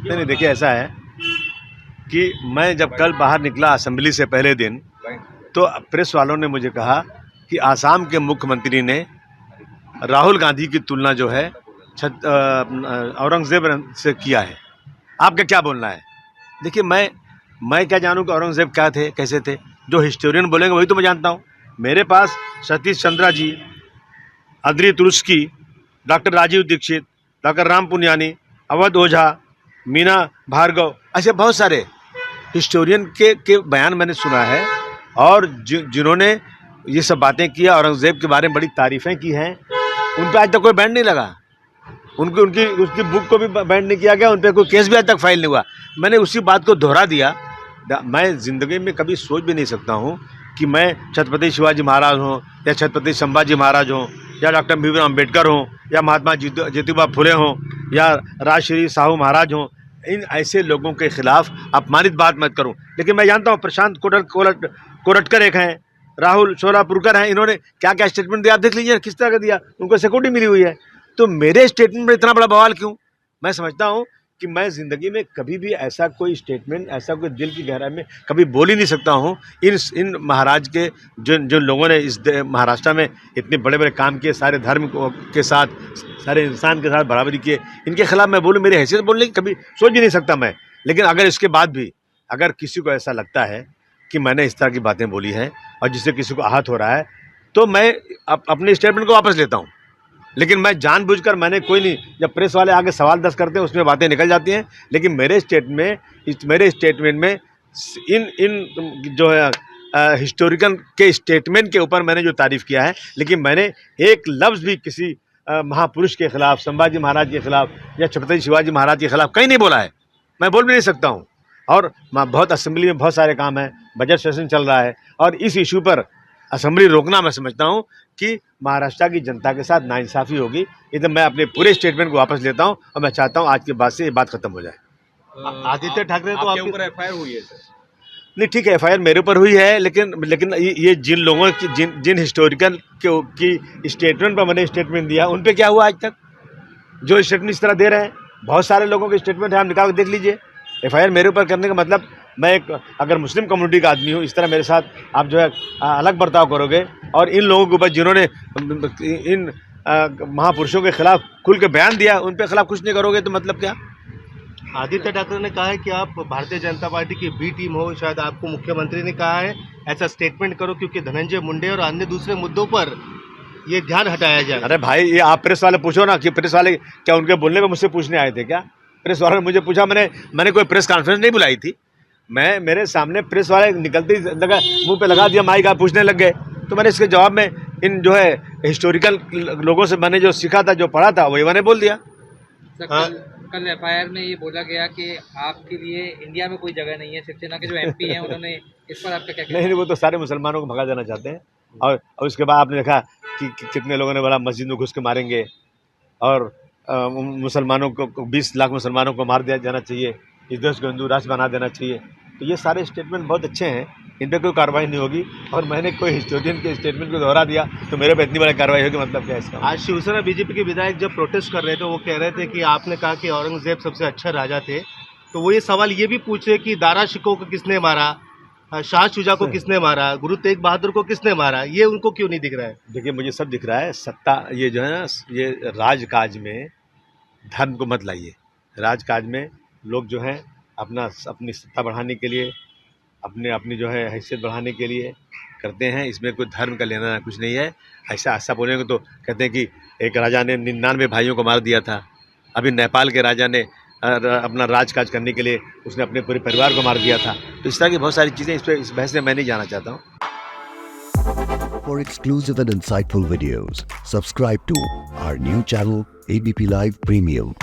नहीं देखिए ऐसा है कि मैं जब कल बाहर निकला असेंबली से पहले दिन, तो प्रेस वालों ने मुझे कहा कि आसाम के मुख्यमंत्री ने राहुल गांधी की तुलना जो है औरंगजेब से किया है। आपका क्या बोलना है? देखिए मैं क्या जानूं कि औरंगजेब क्या थे, कैसे थे? जो हिस्टोरियन बोलेंगे वही तो मैं जानता हूं। मेरे पास Satish Chandra ji, Audrey Truschke, doctor Rajiv Dixit, doctor Ram Puniyani, Awadh Ojha, Meena Bhargava, ऐसे बहुत सारे हिस्टोरियन के बयान मैंने सुना है। और जिन्होंने ये सब बातें किया, औरंगजेब के बारे में बड़ी तारीफ़ें की हैं, उन पर आज तक कोई बैंड नहीं लगा। उसकी बुक को भी बैंड नहीं किया गया, उन पर कोई केस भी आज तक फाइल नहीं हुआ। मैंने उसी बात को दोहरा दिया। मैं ज़िंदगी में कभी सोच भी नहीं सकता हूँ कि मैं छत्रपति शिवाजी महाराज हों या छत्रपति संभाजी महाराज हों या डॉक्टर भीमराव अम्बेडकर हों या महात्मा ज्योतिबा फुले हों या राजश्री साहू महाराज हों, इन ऐसे लोगों के खिलाफ अपमानित बात मत करूं। लेकिन मैं जानता हूं प्रशांत कोरटकर एक हैं, राहुल शोलापुरकर हैं, इन्होंने क्या क्या स्टेटमेंट दिया, देख लीजिए किस तरह का दिया, उनको सिक्योरिटी मिली हुई है। तो मेरे स्टेटमेंट में इतना बड़ा बवाल क्यों? मैं समझता हूं कि मैं ज़िंदगी में कभी भी ऐसा कोई स्टेटमेंट, ऐसा कोई दिल की गहराई में कभी बोल ही नहीं सकता हूं। इन महाराज के जो लोगों ने इस महाराष्ट्र में इतने बड़े बड़े काम किए, सारे धर्म के साथ, सारे इंसान के साथ बराबरी किए, इनके खिलाफ मैं बोलूँ, मेरी हैसियत बोलने की कभी सोच भी नहीं सकता मैं। लेकिन अगर इसके बाद भी अगर किसी को ऐसा लगता है कि मैंने इस तरह की बातें बोली हैं और जिससे किसी को आहत हो रहा है, तो मैं अपने स्टेटमेंट को वापस लेता हूँ। लेकिन मैं जानबूझकर मैंने कोई नहीं, जब प्रेस वाले आगे सवाल 10 करते हैं उसमें बातें निकल जाती हैं। लेकिन मेरे स्टेटमेंट में इन जो है हिस्टोरिकल के स्टेटमेंट के ऊपर मैंने जो तारीफ़ किया है, लेकिन मैंने एक लफ्ज़ भी किसी महापुरुष के खिलाफ, संभाजी महाराज के खिलाफ या छत्रपति शिवाजी महाराज के खिलाफ कहीं नहीं बोला है। मैं बोल भी नहीं सकता हूँ। और बहुत असेंबली में बहुत सारे काम हैं, बजट सेशन चल रहा है और इस इशू पर असेंबली रोकना मैं समझता हूं कि महाराष्ट्र की जनता के साथ नाइंसाफ़ी होगी। इधर मैं अपने पूरे स्टेटमेंट को वापस लेता हूं और मैं चाहता हूं आज के बाद से ये बात खत्म हो जाए। आदित्य ठाकरे तो आपके ऊपर एफआईआर हुई है सर? नहीं ठीक है, एफआईआर मेरे ऊपर हुई है, लेकिन ये जिन लोगों की जिन हिस्टोरिकल की स्टेटमेंट पर मैंने स्टेटमेंट दिया, उन पर क्या हुआ आज तक? जो स्टेटमेंट इस तरह दे रहे हैं, बहुत सारे लोगों के स्टेटमेंट है, आप निकाल के देख लीजिए। एफआईआर मेरे ऊपर करने का मतलब, मैं एक अगर मुस्लिम कम्युनिटी का आदमी हूँ, इस तरह मेरे साथ आप जो है अलग बर्ताव करोगे और इन लोगों के ऊपर जिन्होंने इन महापुरुषों के खिलाफ खुल के बयान दिया, उन पे खिलाफ कुछ नहीं करोगे तो मतलब क्या? आदित्य ठाकरे ने कहा है कि आप भारतीय जनता पार्टी की बी टीम हो, शायद आपको मुख्यमंत्री ने कहा है ऐसा स्टेटमेंट करो क्योंकि धनंजय मुंडे और अन्य दूसरे मुद्दों पर ये ध्यान हटाया जाए। अरे भाई, ये आप प्रेस वाले पूछो ना कि प्रेस वाले क्या उनके बोलने में मुझसे पूछने आए थे क्या? प्रेस वालों ने मुझे पूछा, मैंने कोई प्रेस कॉन्फ्रेंस नहीं बुलाई थी। मेरे सामने प्रेस वाले निकलते ही लगा मुंह पे लगा दिया माइक, आप पूछने लग गए। तो मैंने इसके जवाब में इन जो है हिस्टोरिकल लोगों से मैंने जो सीखा था, जो पढ़ा था, वही मैंने बोल दिया। कल एफआईआर में ये बोला गया कि आपके लिए इंडिया में कोई जगह नहीं है। शिवसेना के जो एमपी हैं उन्होंने इस पर आपका क्या कहना है? नहीं, वो तो सारे मुसलमानों को भगा देना चाहते हैं। और उसके बाद आपने देखा कि कितने लोगों ने बोला मस्जिद में घुस के मारेंगे और मुसलमानों को 20 लाख मुसलमानों को मार दिया जाना चाहिए, इस देश को हिंदू राष्ट्र बना देना चाहिए। तो ये सारे स्टेटमेंट बहुत अच्छे हैं, इन पर कोई कार्रवाई नहीं होगी। और मैंने कोई हिस्टोरियन के स्टेटमेंट को दोहरा दिया तो मेरे पे इतनी बड़ी कार्रवाई होगी, मतलब क्या है इसका? आज शिवसेना बीजेपी के विधायक जब प्रोटेस्ट कर रहे थे, वो कह रहे थे कि आपने कहा कि औरंगजेब सबसे अच्छा राजा थे, तो वो ये सवाल ये भी पूछ रहे कि दारा शिकोह को किसने मारा, शाह शुजा को किसने मारा, गुरु तेग बहादुर को किसने मारा, ये उनको क्यों नहीं दिख रहा है? देखिए, मुझे सब दिख रहा है। सत्ता, ये जो है ना, ये राजकाज में धर्म को मत लाइए। राजकाज में लोग जो हैं अपनी सत्ता बढ़ाने के लिए, अपनी जो है हैसियत बढ़ाने के लिए करते हैं। इसमें कोई धर्म का लेना कुछ नहीं है। ऐसा बोलेंगे तो कहते हैं कि एक राजा ने 99 भाइयों को मार दिया था। अभी नेपाल के राजा ने अपना राजकाज करने के लिए उसने अपने पूरे परिवार को मार दिया था। तो इस तरह की बहुत सारी चीज़ें, इस बहस में मैं नहीं जाना चाहता हूँ। For exclusive and insightful videos, subscribe to our new channel ABP Live Premium.